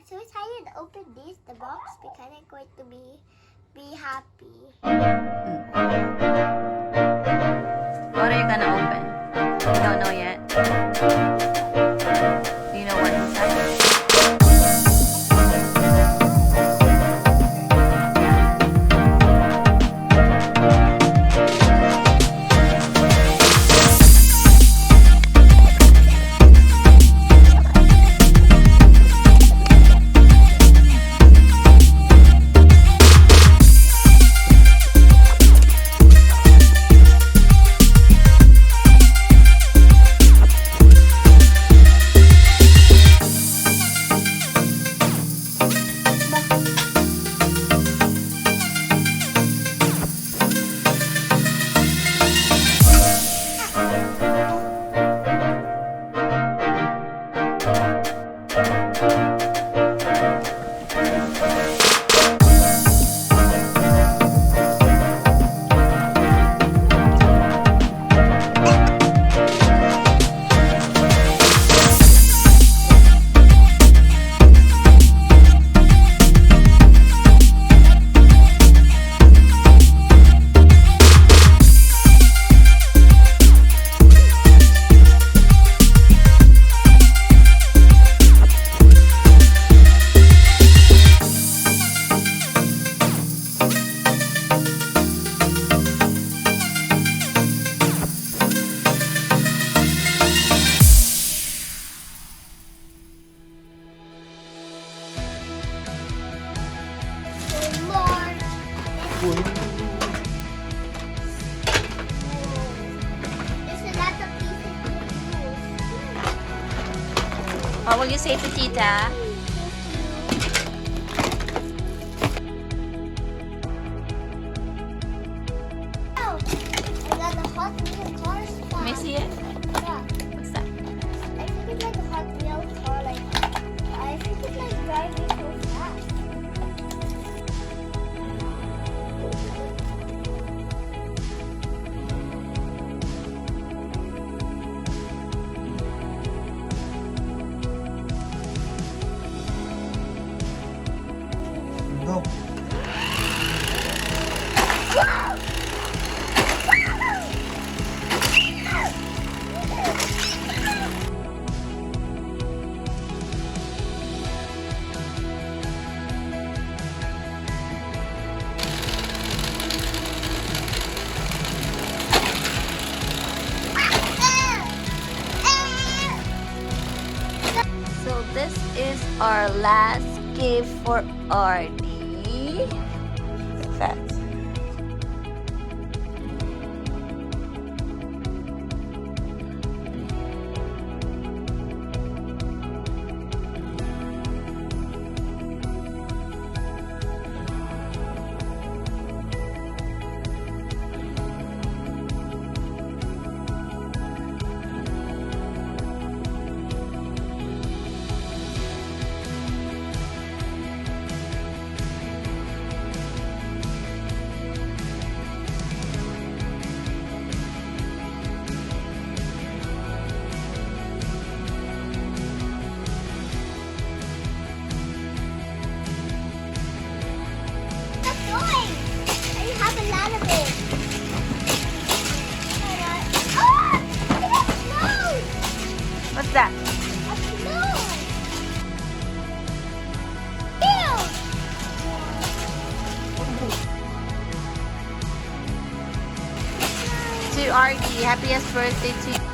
I'm so excited to open the box, because I'm going to be happy. What are you gonna open? You don't know yet? Do you know what's inside? What will you say to Tita? Oh, I got a Hot Wheels car spot. Let me see it. Yeah. What's that? I think it's like a Hot Wheels car. I think it's like driving so fast. Go. So this is our last gift for RD. Look at that. What's that? To RD, happiest birthday to you.